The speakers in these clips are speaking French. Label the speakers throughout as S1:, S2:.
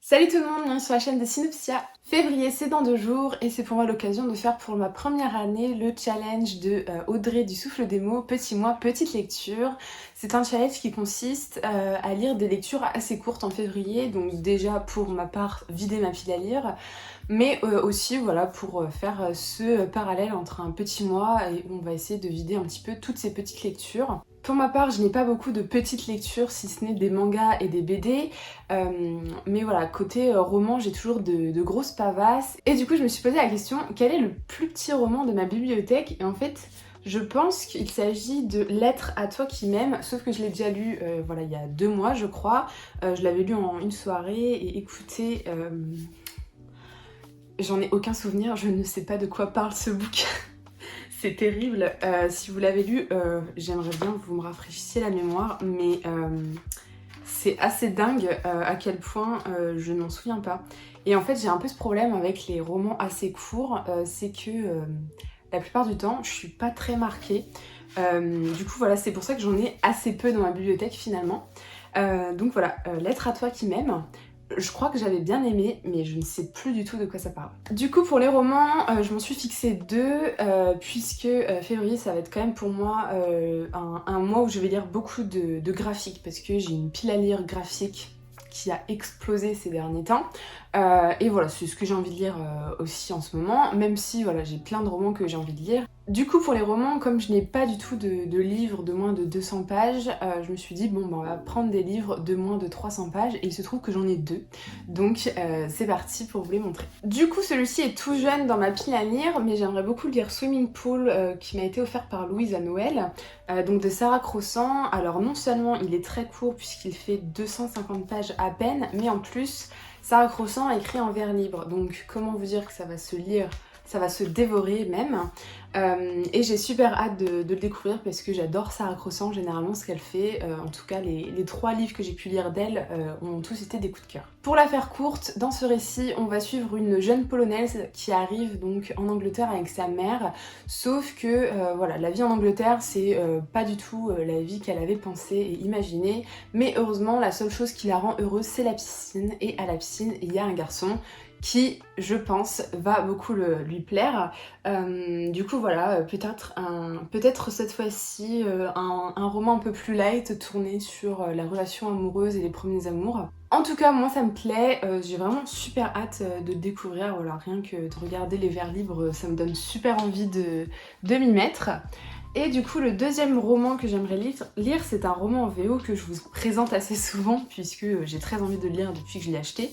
S1: Salut tout le monde, bienvenue sur la chaîne de Synopsia. Février, c'est dans 2 jours et c'est pour moi l'occasion de faire pour ma première année le challenge de Audrey du Souffle des mots, petit mois, petite lecture. C'est un challenge qui consiste à lire des lectures assez courtes en février, donc déjà pour ma part vider ma pile à lire, mais aussi voilà pour faire ce parallèle entre un petit mois et où on va essayer de vider un petit peu toutes ces petites lectures. Pour ma part, je n'ai pas beaucoup de petites lectures, si ce n'est des mangas et des BD. Mais voilà, côté roman, j'ai toujours de grosses pavasses. Et du coup, je me suis posé la question, quel est le plus petit roman de ma bibliothèque? Et en fait, je pense qu'il s'agit de Lettre à toi qui m'aime, sauf que je l'ai déjà lu voilà, il y a 2 mois, je crois. Je l'avais lu en une soirée et écoutez, j'en ai aucun souvenir, je ne sais pas de quoi parle ce bouquin. C'est terrible. Si vous l'avez lu, j'aimerais bien que vous me rafraîchissiez la mémoire, mais c'est assez dingue à quel point je ne m'en souviens pas. Et en fait, j'ai un peu ce problème avec les romans assez courts, c'est que la plupart du temps, je suis pas très marquée. Du coup, voilà, c'est pour ça que j'en ai assez peu dans ma bibliothèque finalement. Donc voilà, Lettre à toi qui m'aime. Je crois que j'avais bien aimé, mais je ne sais plus du tout de quoi ça parle. Du coup, pour les romans, je m'en suis fixé 2, puisque février, ça va être quand même pour moi un mois où je vais lire beaucoup de graphiques, parce que j'ai une pile à lire graphique qui a explosé ces derniers temps. Et voilà, c'est ce que j'ai envie de lire aussi en ce moment, même si voilà, j'ai plein de romans que j'ai envie de lire. Du coup, pour les romans, comme je n'ai pas du tout de livres de moins de 200 pages, je me suis dit, bon, ben, on va prendre des livres de moins de 300 pages, et il se trouve que j'en ai 2. Donc, c'est parti pour vous les montrer. Du coup, celui-ci est tout jeune dans ma pile à lire, mais j'aimerais beaucoup lire Swimming Pool, qui m'a été offert par Louise à Noël, donc de Sarah Crossan. Alors, non seulement il est très court, puisqu'il fait 250 pages à peine, mais en plus, Sarah Crossan a écrit en vers libre. Donc, comment vous dire que ça va se lire, ça va se dévorer même. Et j'ai super hâte de le découvrir parce que j'adore Sarah Crossan, généralement ce qu'elle fait. En tout cas, les 3 livres que j'ai pu lire d'elle ont tous été des coups de cœur. Pour la faire courte, dans ce récit, on va suivre une jeune polonaise qui arrive donc en Angleterre avec sa mère. Sauf que voilà, la vie en Angleterre, c'est pas du tout la vie qu'elle avait pensée et imaginée. Mais heureusement, la seule chose qui la rend heureuse, c'est la piscine. Et à la piscine, il y a un garçon qui, je pense, va beaucoup lui plaire. Du coup, voilà, peut-être cette fois-ci un roman un peu plus light tourné sur la relation amoureuse et les premiers amours. En tout cas, moi ça me plaît, j'ai vraiment super hâte de le découvrir, voilà, rien que de regarder les vers libres, ça me donne super envie de m'y mettre. Et du coup, le deuxième roman que j'aimerais lire, c'est un roman en VO que je vous présente assez souvent puisque j'ai très envie de le lire depuis que je l'ai acheté.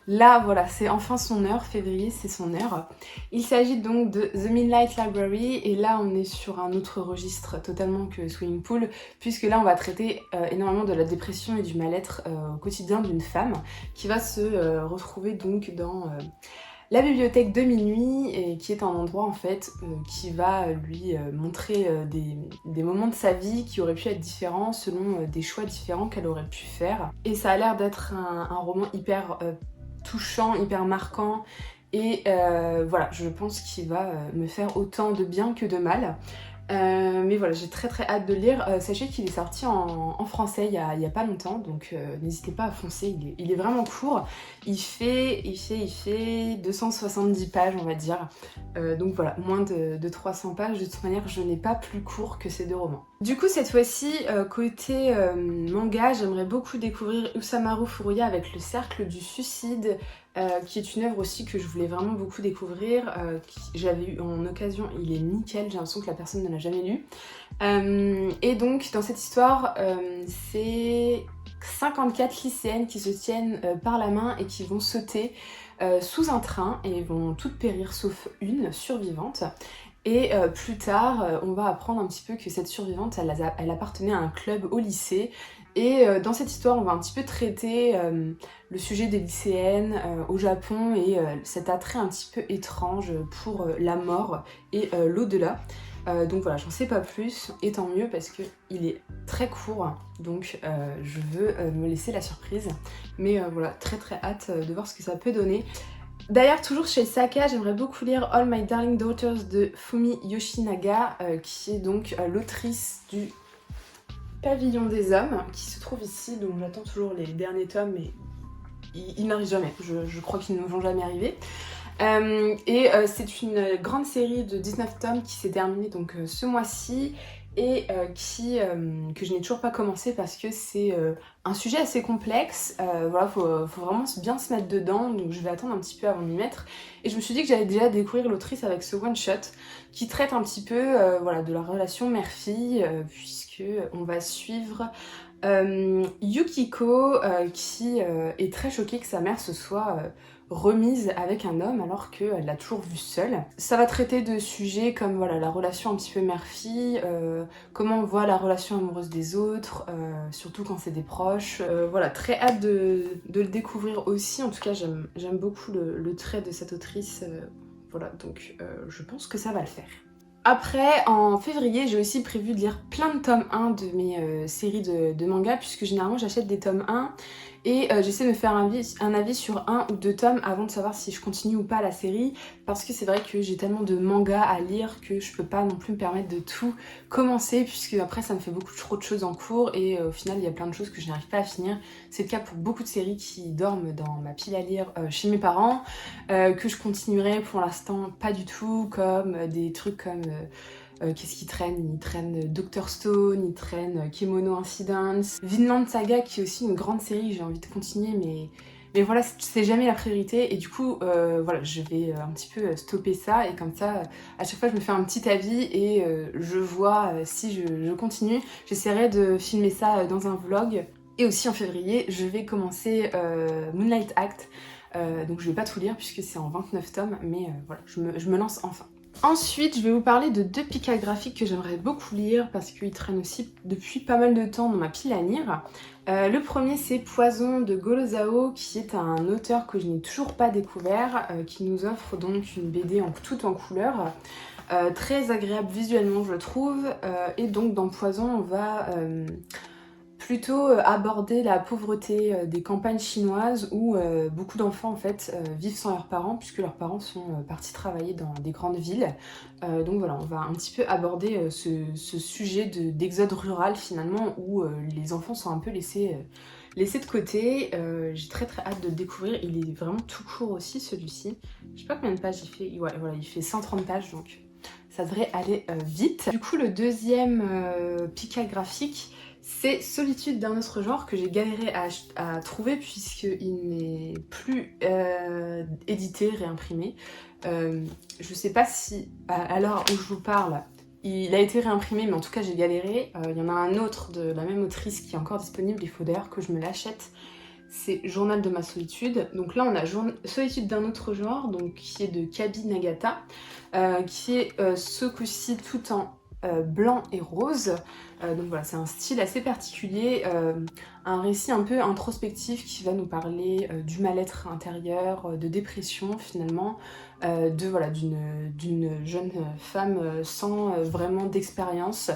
S1: Là, voilà, c'est enfin son heure, février, c'est son heure. Il s'agit donc de The Midnight Library, et là, on est sur un autre registre totalement que Swimming Pool, puisque là, on va traiter énormément de la dépression et du mal-être au quotidien d'une femme qui va se retrouver donc dans la bibliothèque de minuit, et qui est un endroit en fait qui va lui montrer des moments de sa vie qui auraient pu être différents selon des choix différents qu'elle aurait pu faire. Et ça a l'air d'être un roman hyper touchant, hyper marquant, et voilà, je pense qu'il va me faire autant de bien que de mal. Mais voilà, j'ai très très hâte de le lire. Sachez qu'il est sorti en français il y a pas longtemps, donc n'hésitez pas à foncer, il est vraiment court. Il fait 270 pages, on va dire. Donc voilà, moins de 300 pages. De toute manière, je n'ai pas plus court que ces 2 romans. Du coup, cette fois-ci, côté manga, j'aimerais beaucoup découvrir Usamaru Furuya avec Le Cercle du Suicide, qui est une œuvre aussi que je voulais vraiment beaucoup découvrir, j'avais eu en occasion, il est nickel, j'ai l'impression que la personne ne l'a jamais lu. Et donc dans cette histoire, c'est 54 lycéennes qui se tiennent par la main et qui vont sauter sous un train et vont toutes périr sauf une survivante. Et plus tard, on va apprendre un petit peu que cette survivante, elle appartenait à un club au lycée. Et dans cette histoire, on va un petit peu traiter le sujet des lycéennes au Japon et cet attrait un petit peu étrange pour la mort et l'au-delà. Donc voilà, j'en sais pas plus, et tant mieux parce qu'il est très court, donc je veux me laisser la surprise. Mais voilà, très très hâte de voir ce que ça peut donner. D'ailleurs, toujours chez Saka, j'aimerais beaucoup lire All My Darling Daughters de Fumi Yoshinaga, qui est donc l'autrice du Pavillon des Hommes, qui se trouve ici, donc j'attends toujours les derniers tomes, mais ils n'arrivent jamais, je crois qu'ils ne vont jamais arriver. C'est une grande série de 19 tomes qui s'est terminée donc ce mois-ci et que je n'ai toujours pas commencé parce que c'est un sujet assez complexe. Voilà, faut vraiment bien se mettre dedans, donc je vais attendre un petit peu avant de m'y mettre. Et je me suis dit que j'allais déjà découvrir l'autrice avec ce one-shot qui traite un petit peu voilà, de la relation mère-fille, puisque on va suivre Yukiko qui est très choquée que sa mère se soit remise avec un homme alors qu'elle l'a toujours vu seule. Ça va traiter de sujets comme voilà, la relation un petit peu mère-fille, comment on voit la relation amoureuse des autres, surtout quand c'est des proches. Voilà, très hâte de le découvrir aussi. En tout cas, j'aime beaucoup le trait de cette autrice. Voilà, donc je pense que ça va le faire. Après, en février, j'ai aussi prévu de lire plein de tomes 1 de mes séries de mangas, puisque généralement j'achète des tomes 1 et j'essaie de me faire un avis sur 1 ou 2 tomes avant de savoir si je continue ou pas la série, parce que c'est vrai que j'ai tellement de mangas à lire que je peux pas non plus me permettre de tout commencer, puisque après ça me fait beaucoup trop de choses en cours et au final il y a plein de choses que je n'arrive pas à finir. C'est le cas pour beaucoup de séries qui dorment dans ma pile à lire chez mes parents, que je continuerai pour l'instant pas du tout, comme des trucs comme qu'est-ce qui traîne? Il traîne Dr Stone, il traîne Kemono Incidents, Vinland Saga qui est aussi une grande série que j'ai envie de continuer, mais voilà, c'est jamais la priorité et du coup voilà, je vais un petit peu stopper ça et comme ça à chaque fois je me fais un petit avis et je vois si je continue. J'essaierai de filmer ça dans un vlog et aussi en février je vais commencer Moonlight Act, donc je vais pas tout lire puisque c'est en 29 tomes, mais voilà, je me lance enfin. Ensuite, je vais vous parler de 2 pica graphiques que j'aimerais beaucoup lire parce qu'ils traînent aussi depuis pas mal de temps dans ma pile à lire. Le premier, c'est Poison de Goro Zhao, qui est un auteur que je n'ai toujours pas découvert, qui nous offre donc une BD tout en couleur, très agréable visuellement je trouve, et donc dans Poison on va plutôt aborder la pauvreté des campagnes chinoises où beaucoup d'enfants en fait vivent sans leurs parents puisque leurs parents sont partis travailler dans des grandes villes. Donc voilà, on va un petit peu aborder ce sujet d'exode rural finalement où les enfants sont un peu laissés de côté. J'ai très hâte de le découvrir. Il est vraiment tout court aussi celui-ci. Je sais pas combien de pages il fait. Ouais, voilà, il fait 130 pages donc ça devrait aller vite. Du coup, le deuxième pica graphique, c'est Solitude d'un autre genre que j'ai galéré à trouver puisqu'il n'est plus édité, réimprimé. Je sais pas si à l'heure où je vous parle, il a été réimprimé, mais en tout cas j'ai galéré. Il y en a un autre de la même autrice qui est encore disponible, il faut d'ailleurs que je me l'achète. C'est Journal de ma solitude. Donc là on a Solitude d'un autre genre, donc qui est de Kabi Nagata, qui est ce coup-ci tout en blanc et rose. Donc voilà, c'est un style assez particulier, un récit un peu introspectif qui va nous parler du mal-être intérieur, de dépression finalement, voilà, d'une jeune femme sans vraiment d'expérience.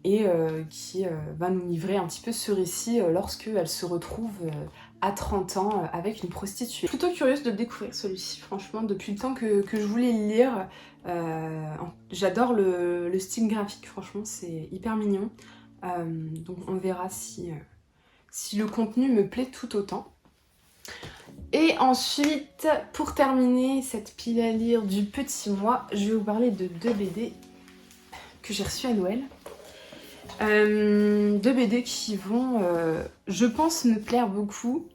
S1: Qui va nous livrer un petit peu ce récit lorsqu'elle se retrouve à 30 ans avec une prostituée. Plutôt curieuse de le découvrir celui-ci, franchement, depuis le temps que je voulais le lire. J'adore le style graphique, franchement, c'est hyper mignon. Donc on verra si le contenu me plaît tout autant. Et ensuite, pour terminer cette pile à lire du petit mois, je vais vous parler de 2 BD que j'ai reçues à Noël. 2 BD qui vont, je pense, me plaire beaucoup.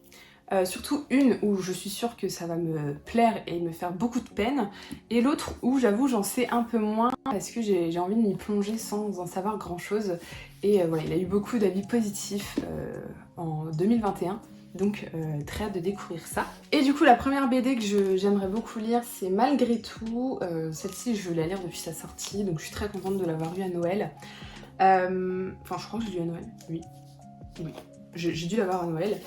S1: Surtout une où je suis sûre que ça va me plaire et me faire beaucoup de peine, et l'autre où j'avoue j'en sais un peu moins parce que j'ai envie de m'y plonger sans en savoir grand chose. Et voilà, il a eu beaucoup d'avis positifs en 2021, donc très hâte de découvrir ça. Et du coup la première BD que j'aimerais beaucoup lire, c'est Malgré tout. Celle-ci je veux la lire depuis sa sortie, donc je suis très contente de l'avoir lue à Noël. Enfin je crois que j'ai lu à Noël, oui, j'ai dû l'avoir à Noël.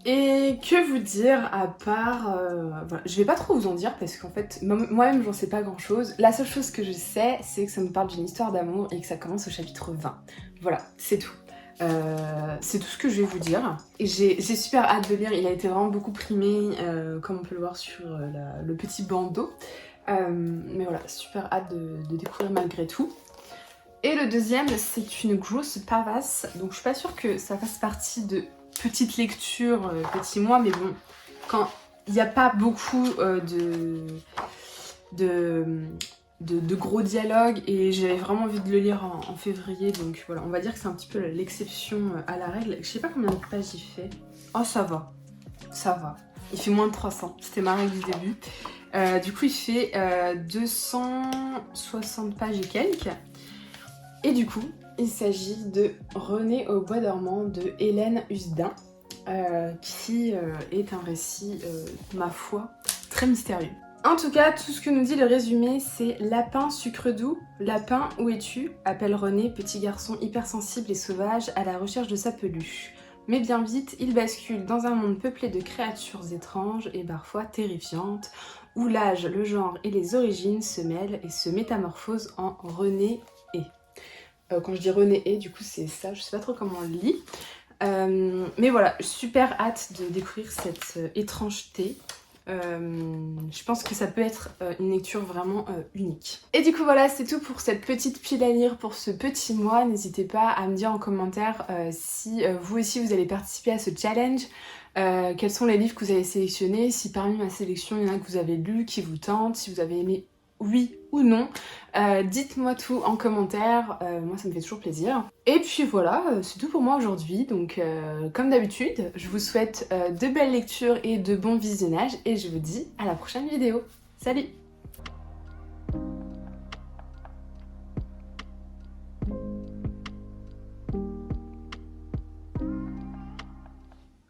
S1: Et que vous dire à part... voilà. Je vais pas trop vous en dire parce qu'en fait, moi-même j'en sais pas grand-chose. La seule chose que je sais, c'est que ça me parle d'une histoire d'amour et que ça commence au chapitre 20. Voilà, c'est tout. C'est tout ce que je vais vous dire. Et j'ai super hâte de lire, il a été vraiment beaucoup primé, comme on peut le voir sur le petit bandeau. Mais voilà, super hâte de découvrir Malgré tout. Et le deuxième, c'est une grosse pavasse, donc je suis pas sûre que ça fasse partie de petite lecture, petit mois, mais bon, quand il n'y a pas beaucoup de gros dialogues et j'avais vraiment envie de le lire en février, donc voilà, on va dire que c'est un petit peu l'exception à la règle. Je sais pas combien de pages il fait. Oh, ça va, ça va. Il fait moins de 300, c'était ma règle du début. Du coup, il fait 260 pages et quelques. Et du coup, il s'agit de Renée au bois dormant de Hélène Husdin, qui est un récit, ma foi, très mystérieux. En tout cas, tout ce que nous dit le résumé, c'est Lapin sucre doux, lapin, où es-tu? Appelle René, petit garçon hypersensible et sauvage à la recherche de sa peluche. Mais bien vite, il bascule dans un monde peuplé de créatures étranges et parfois terrifiantes, où l'âge, le genre et les origines se mêlent et se métamorphosent en René et. Quand je dis René et, du coup c'est ça, je sais pas trop comment on le lit. Mais voilà, super hâte de découvrir cette étrangeté. Je pense que ça peut être une lecture vraiment unique. Et du coup voilà, c'est tout pour cette petite pile à lire pour ce petit mois. N'hésitez pas à me dire en commentaire si vous aussi vous allez participer à ce challenge. Quels sont les livres que vous avez sélectionnés, si parmi ma sélection il y en a que vous avez lu, qui vous tentent, si vous avez aimé oui ou non. Dites-moi tout en commentaire, moi ça me fait toujours plaisir. Et puis voilà, c'est tout pour moi aujourd'hui, donc comme d'habitude, je vous souhaite de belles lectures et de bons visionnages et je vous dis à la prochaine vidéo. Salut!